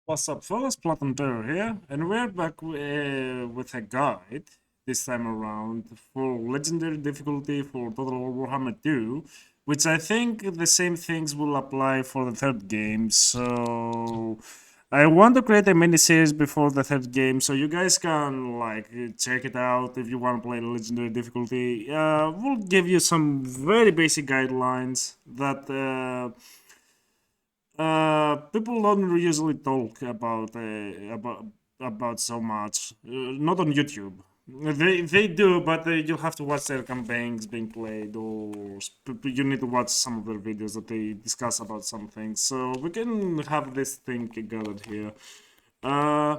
What's up, fellas? Platon Terror here, and we're back with a guide this time around for legendary difficulty for Total War Warhammer 2, which I think the same things will apply for the third game. So I want to create a mini series before the third game, so you guys can check it out if you want to play the legendary difficulty. We'll give you some very basic guidelines that. People don't usually talk about so much. Not on YouTube. They do, but you have to watch their campaigns being played, or you need to watch some of their videos that they discuss about some things. So we can have this thing gathered here. Uh,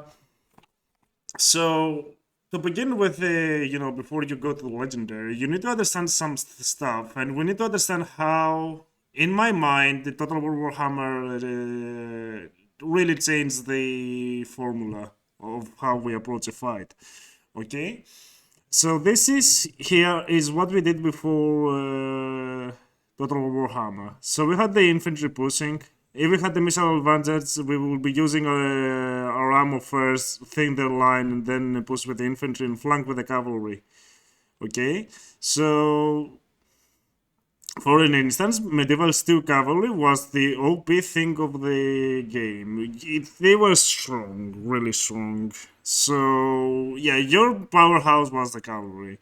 so to begin with, before you go to the legendary, you need to understand some stuff, and we need to understand how, in my mind, the Total War Warhammer really changed the formula of how we approach a fight. Okay, so this is here is what we did before Total War Warhammer. So we had the infantry pushing. If we had the missile advantage, we will be using our ammo first, thin their line, and then push with the infantry and flank with the cavalry. Okay, so for an instance, medieval steel cavalry was the OP thing of the game. They were strong, really strong. So yeah, your powerhouse was the cavalry.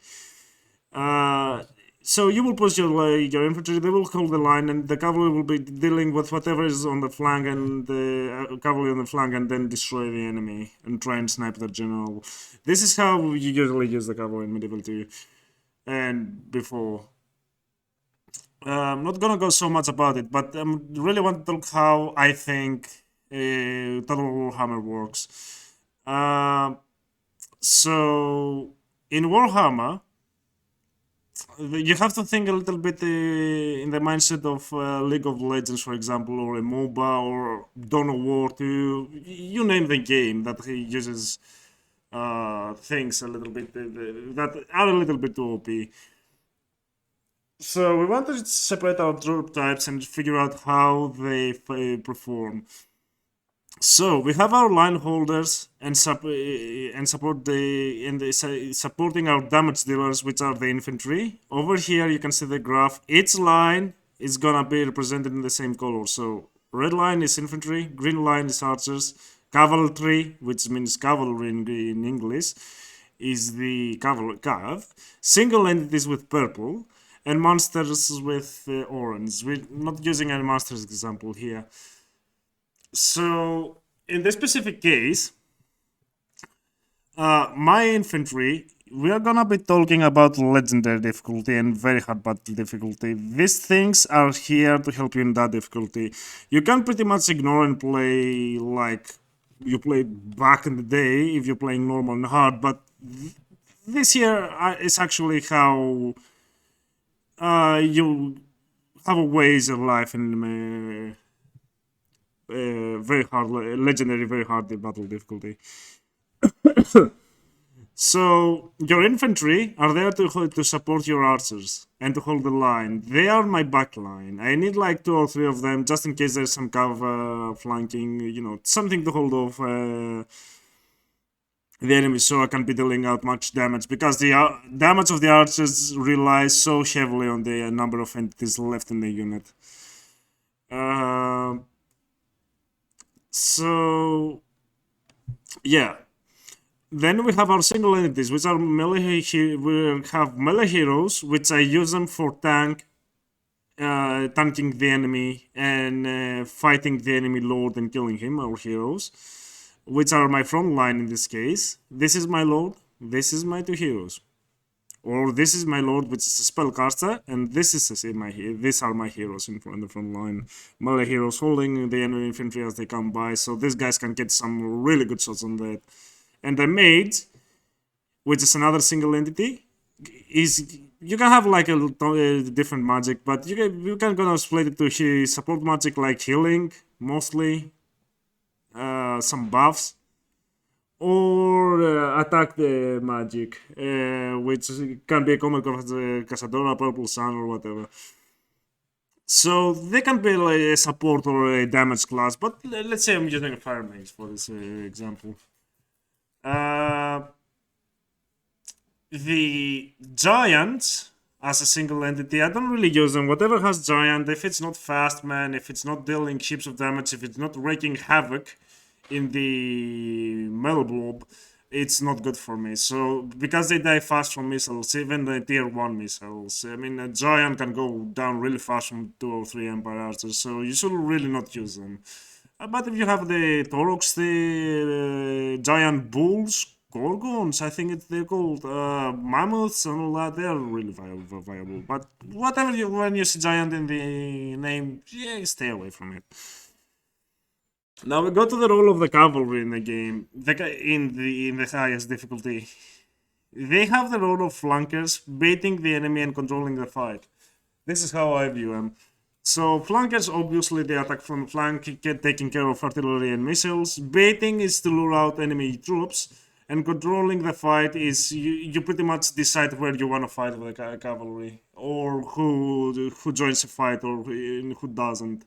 Uh, so you will push your infantry. They will hold the line, and the cavalry will be dealing with whatever is on the flank, and the cavalry on the flank, and then destroy the enemy and try and snipe the general. This is how you usually use the cavalry in medieval 2 and before. I'm not gonna go so much about it, but I really want to talk how I think Total Warhammer works. Uh, so in Warhammer, you have to think a little bit in the mindset of League of Legends, for example, or a MOBA or Dawn of War 2. You name the game that he uses things a little bit that are a little bit too OP. So we want to separate our troop types and figure out how they perform. So we have our line holders and supporting our damage dealers, which are the infantry. Over here, you can see the graph. Each line is gonna be represented in the same color. So red line is infantry, green line is archers, cavalry, which means cavalry in English, is the cav. Single entities with purple, and monsters with orange. We're not using any monsters example here. So in this specific case, my infantry, we are gonna be talking about legendary difficulty and very hard battle difficulty. These things are here to help you in that difficulty. You can pretty much ignore and play like you played back in the day if you're playing normal and hard, but this here is actually how you have a ways of life in very hard, legendary, very hard battle difficulty. So your infantry are there to support your archers and to hold the line. They are my back line. I need like 2 or 3 of them just in case there's some cover flanking, something to hold off the enemy, so I can be dealing out much damage, because the damage of the archers relies so heavily on the number of entities left in the unit. So yeah, then we have our single entities, which are melee. We have melee heroes, which I use them for tanking the enemy and fighting the enemy lord and killing him, our heroes, which are my front line in this case. This is my lord, this is my 2 heroes. Or this is my lord, which is a spellcaster, and these are my heroes in the front line. Melee heroes holding the enemy infantry as they come by, so these guys can get some really good shots on that. And the mage, which is another single entity, is you can have like a different magic, but you can gonna split it to support magic like healing mostly, some buffs, or attack the magic, which can be a common Casadora, Purple Sun, or whatever. So they can be like a support or a damage class, but let's say I'm using a fire mage for this example. Uh, the giant as a single entity, I don't really use them. Whatever has giant, if it's not fast man, if it's not dealing heaps of damage, if it's not wreaking havoc in the metal blob, it's not good for me. So because they die fast from missiles, even the tier 1 missiles, I mean a giant can go down really fast from 2 or 3 Empire Archers, so you should really not use them. But if you have the Taurox, the giant bulls, Gorgons, I think they're called, mammoths and all that, they're really viable. But whatever you, when you see giant in the name, yeah, stay away from it. Now we go to the role of the cavalry in the game, in the highest difficulty. They have the role of flankers, baiting the enemy and controlling the fight. This is how I view them. So flankers, obviously, they attack from the flank, taking care of artillery and missiles. Baiting is to lure out enemy troops, and controlling the fight is you pretty much decide where you want to fight with the cavalry, or who joins the fight or who doesn't.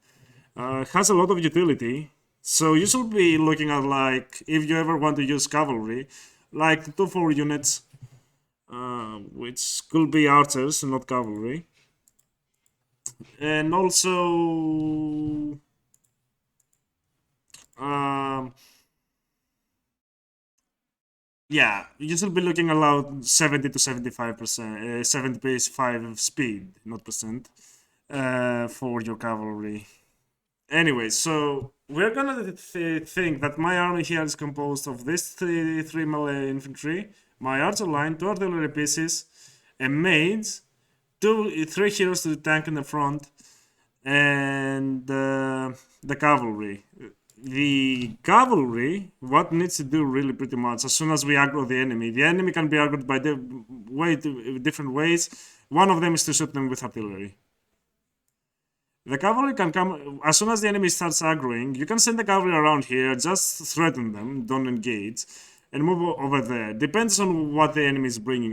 Has a lot of utility. So you should be looking at, like, if you ever want to use cavalry, like 2-4 units, which could be archers and not cavalry. And also, yeah, you should be looking around 70 to 75%, 75 speed, not percent, for your cavalry. Anyway, so we're gonna think that my army here is composed of this three melee infantry, my archer line, 2 artillery pieces, a mage, 3 heroes to the tank in the front, and the cavalry. The cavalry, what needs to do really pretty much as soon as we aggro the enemy can be aggroed by different ways. One of them is to shoot them with artillery. The cavalry can come as soon as the enemy starts aggroing. You can send the cavalry around here, just threaten them, don't engage, and move over there. Depends on what the enemy is bringing.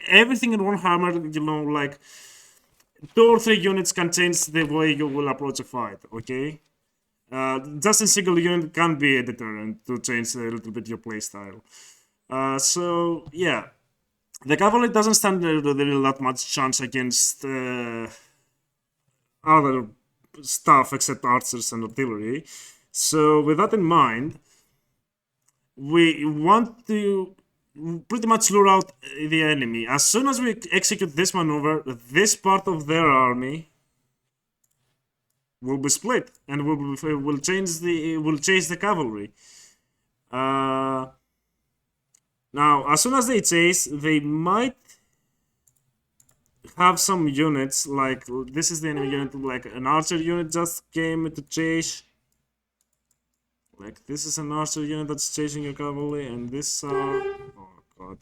Everything in warhammer, like 2 or 3 units can change the way you will approach a fight. Okay, just a single unit can be a deterrent to change a little bit your playstyle. So yeah, the cavalry doesn't stand really that much chance against other stuff except archers and artillery. So with that in mind, we want to pretty much lure out the enemy. As soon as we execute this maneuver, this part of their army will be split and will chase the cavalry. Now, as soon as they chase, they might have some units, like this is the enemy unit, like an archer unit just came to chase. Like this is an archer unit that's chasing your cavalry, and this oh god.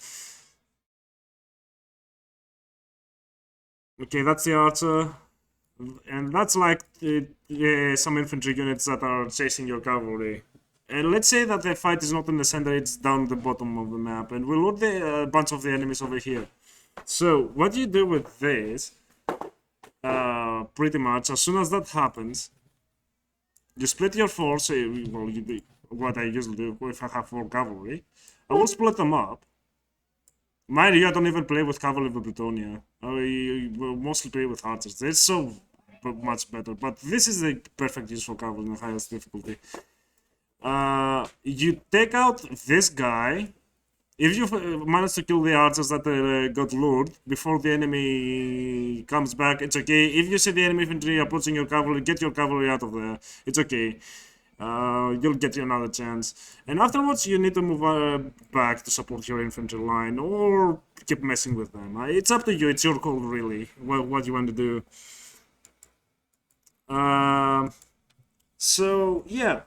Okay, that's the archer, and that's like some infantry units that are chasing your cavalry. And let's say that the fight is not in the center, it's down the bottom of the map, and we'll load the bunch of the enemies over here. So what you do with this, pretty much as soon as that happens, you split your force. Well, you do what I usually do if I have 4 cavalry. I will split them up. Mind you, I don't even play with cavalry with Britonia. I will mostly play with archers. They're so much better. But this is the perfect use for cavalry in the highest difficulty. You take out this guy. If you manage to kill the archers that got lured before the enemy comes back, it's okay. If you see the enemy infantry approaching your cavalry, get your cavalry out of there. It's okay. You'll get another chance. And afterwards, you need to move back to support your infantry line or keep messing with them. It's up to you. It's your call, really, what you want to do. So, yeah.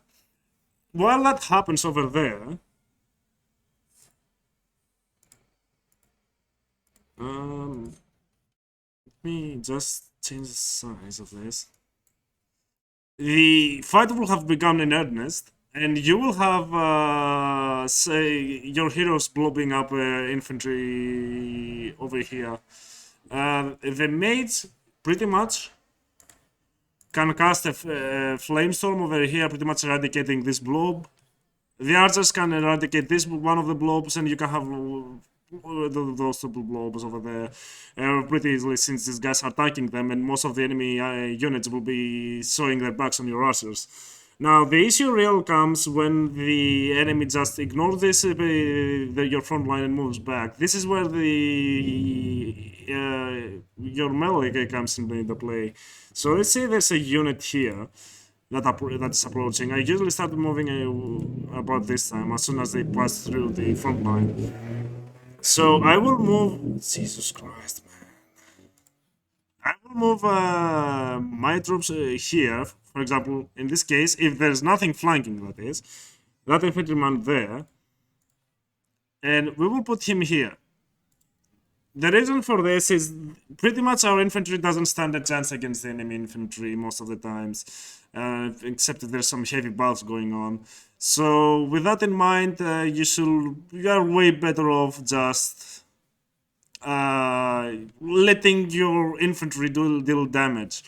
While that happens over there, let me just change the size of this. The fight will have begun in earnest, and you will have, say, your heroes blowing up infantry over here. The mage, pretty much, can cast a flamestorm over here, pretty much eradicating this blob. The archers can eradicate this one of the blobs, and you can have those two blobs over there pretty easily, since these guys are attacking them, and most of the enemy units will be showing their backs on your archers. Now, the issue real comes when the enemy just ignores this, your front line, and moves back. This is where your melee comes into play. So let's say there's a unit here that's approaching. I usually start moving about this time, as soon as they pass through the front line. So I will move... Jesus Christ, man. I will move my troops here. For example, in this case, if there's nothing flanking, that is, that infantryman there, and we will put him here. The reason for this is pretty much our infantry doesn't stand a chance against the enemy infantry most of the times, except if there's some heavy battles going on. So with that in mind, you are way better off just letting your infantry deal damage.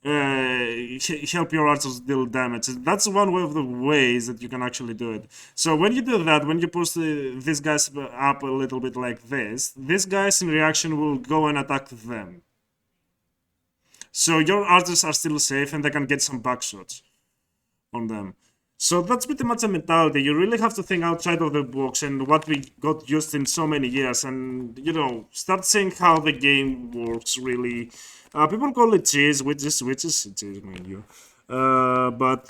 Help your archers deal damage. That's one way of the ways that you can actually do it. So when you do that, when you push these guys up a little bit like this, these guys in reaction will go and attack them. So your archers are still safe and they can get some back shots on them. So that's pretty much a mentality. You really have to think outside of the box and what we got used in so many years, and start seeing how the game works really. People call it cheese, which is cheese, mind you. But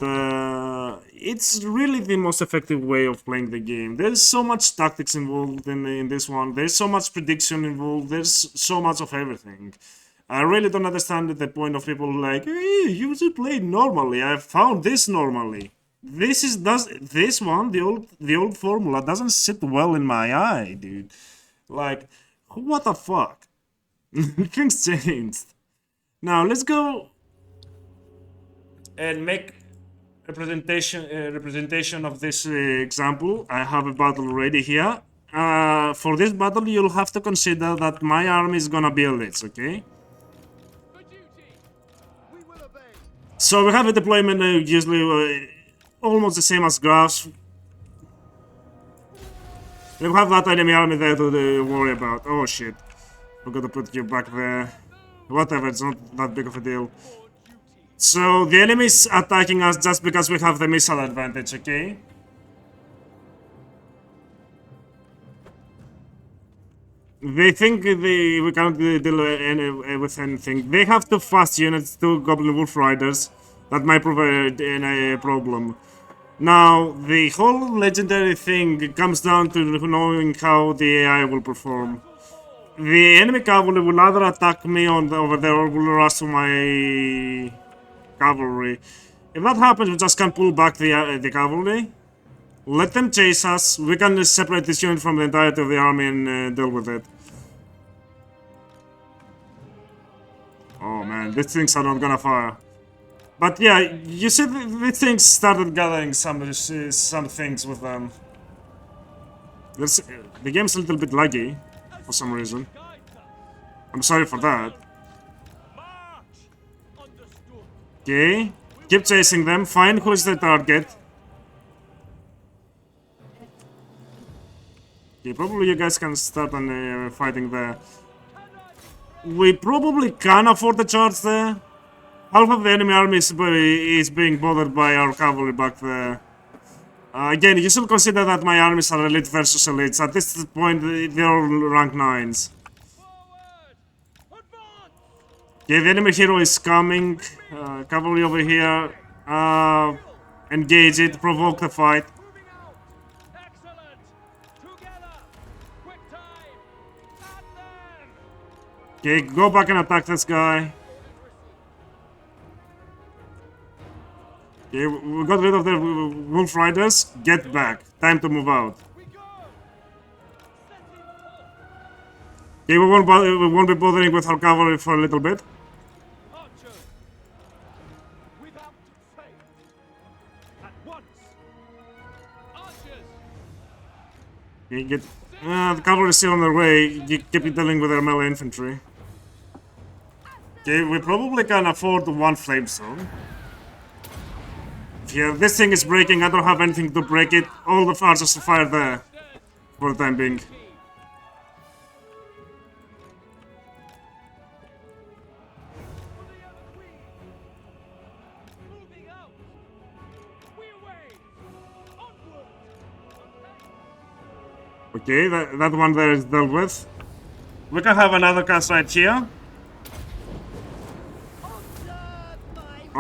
it's really the most effective way of playing the game. There's so much tactics involved in this one. There's so much prediction involved. There's so much of everything. I really don't understand the point of people like, hey, you should play normally. I found this normally. This one, the old formula doesn't sit well in my eye, dude. Like, what the fuck? Things changed. Now let's go and make a representation of this example. I have a battle ready here. For this battle, you'll have to consider that my army is gonna be elites, okay? So we have a deployment usually almost the same as graphs. We have that enemy army there to worry about. Oh shit. We're gonna put you back there. Whatever, it's not that big of a deal. So the enemy is attacking us just because we have the missile advantage, okay? They think we can't deal with anything. They have two fast units, two Goblin Wolf Riders. That might provide a problem. Now, the whole legendary thing comes down to knowing how the AI will perform. The enemy cavalry will either attack me over there or will rush to my cavalry. If that happens, we just can pull back the cavalry. Let them chase us. We can separate this unit from the entirety of the army and deal with it. Oh man, these things are not gonna fire. But yeah, you see, these things started gathering some things with them. The game's a little bit laggy for some reason. I'm sorry for that. Okay, keep chasing them. Find who is the target. Okay, probably you guys can start on fighting there. We probably can afford the charge there. Half of the enemy army is being bothered by our cavalry back there. Again, you should consider that my armies are elite versus elites. At this point, they're all rank 9s. Okay, the enemy hero is coming. Cavalry over here. Engage it, provoke the fight. Okay, go back and attack this guy. Okay, we got rid of the Wolf Riders. Get back. Time to move out. Okay, we won't be bothering with our cavalry for a little bit. Okay, get... the cavalry is still on their way. You keep dealing with their melee infantry. Okay, we probably can afford one flamestone. Yeah, this thing is breaking. I don't have anything to break it. All the archers to fire there for the time being. Okay, that one there is dealt with. We can have another cast right here.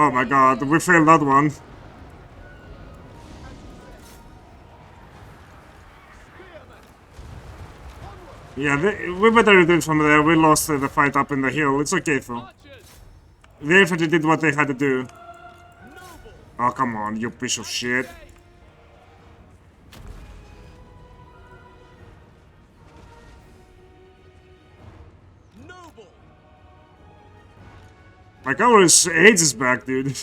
Oh my god, we failed that one. Yeah, we better retreat from there. We lost the fight up in the hill. It's okay though. The infantry did what they had to do. Oh, come on, you piece of shit. My cavalry's age is back, dude.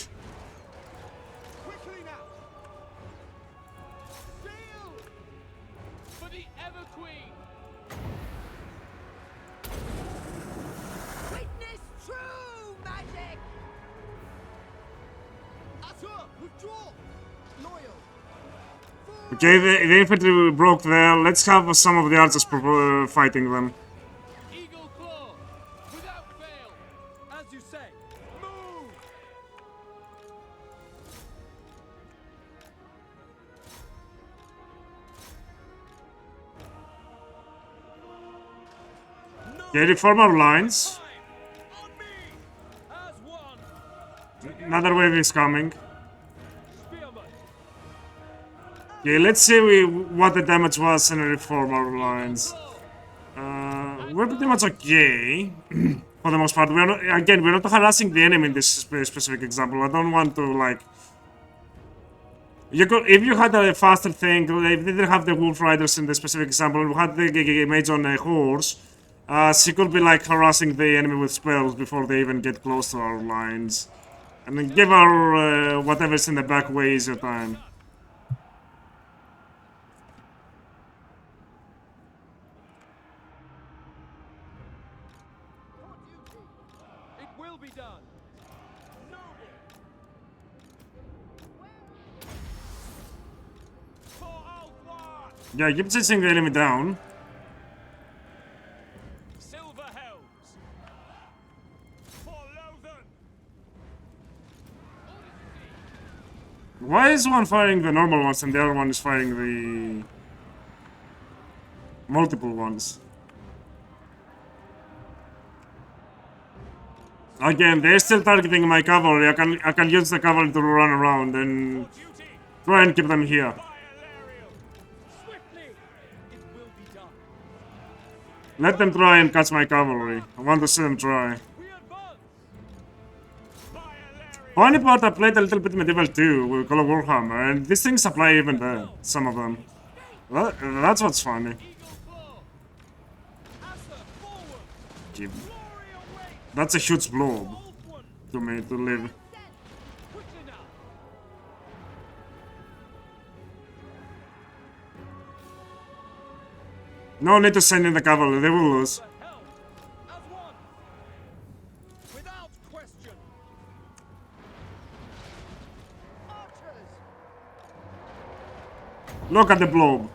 Okay, the infantry broke there. Let's have some of the archers fighting them. Eagle claw, without fail, as you say. Move! Okay, reform our lines. Another wave is coming. Okay, let's see what the damage was and reform our lines. We're pretty much okay for the most part. We're not, again, we're not harassing the enemy in this specific example. I don't want to like. If you had a faster thing, if they didn't have the wolf riders in the specific example, and we had the mage on a horse, she could be like harassing the enemy with spells before they even get close to our lines, and then give our whatever's in the back way easier time. Yeah, keep chasing the enemy down. Why is one firing the normal ones and the other one is firing the multiple ones? Again, they're still targeting my cavalry. I can use the cavalry to run around and try and keep them here. Let them try and catch my cavalry. I want to see them try. Funny part, I played a little bit Medieval 2 with Call of Warhammer, and these things apply even there, some of them. That's what's funny. That's a huge blob to me to live. No need to send in the cavalry, they will lose. Look at the blob.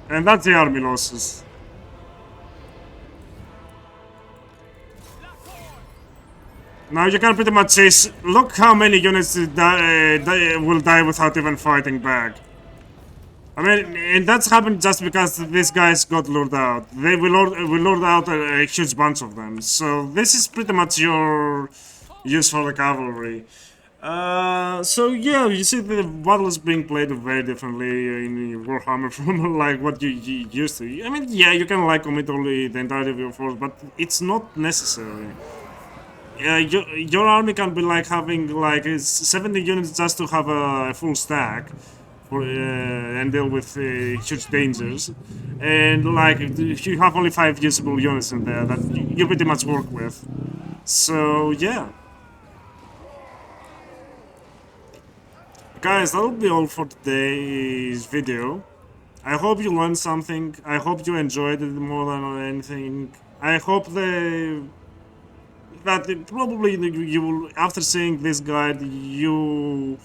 And that's the army losses. Now you can pretty much say, look how many units will die without even fighting back. I mean, and that's happened just because these guys got lured out. We lured out a huge bunch of them. So this is pretty much your use for the cavalry. So yeah, you see the battle is being played very differently in Warhammer from like what you used to. I mean, yeah, you can like commit only the entirety of your force, but it's not necessary. Your army can be like having like 70 units just to have a full stack for, and deal with huge dangers, and like you have only 5 usable units in there that you pretty much work with. So yeah. Guys, that'll be all for today's video. I hope you learned something. I hope you enjoyed it more than anything. I hope that probably you will, after seeing this guide, you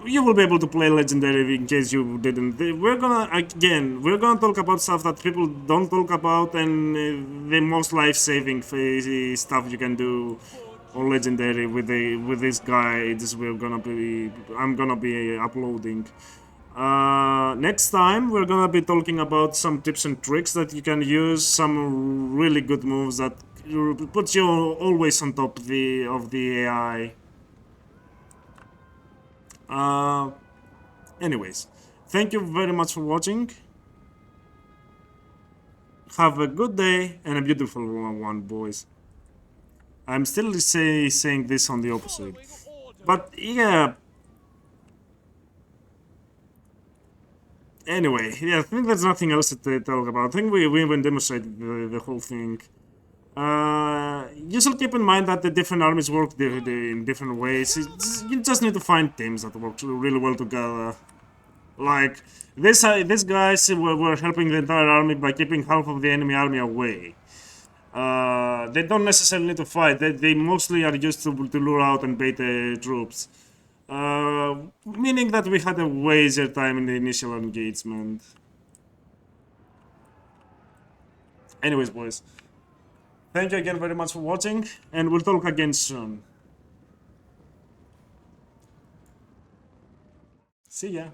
will be able to play legendary in case you didn't. We're gonna talk about stuff that people don't talk about, and the most life-saving stuff you can do on legendary with these guides. I'm gonna be uploading. Next time we're gonna be talking about some tips and tricks that you can use, some really good moves that put you always on top of the AI. Anyways, thank you very much for watching. Have a good day and a beautiful one, boys. I'm still saying this on the opposite. But yeah. Anyway, yeah, I think there's nothing else to talk about. I think we even demonstrated the whole thing. You should keep in mind that the different armies work in different ways. You just need to find teams that work really well together. Like, these guys were helping the entire army by keeping half of the enemy army away. They don't necessarily need to fight. They mostly are used to lure out and bait troops. Meaning that we had a way easier time in the initial engagement. Anyways, boys. Thank you again very much for watching, and we'll talk again soon. See ya.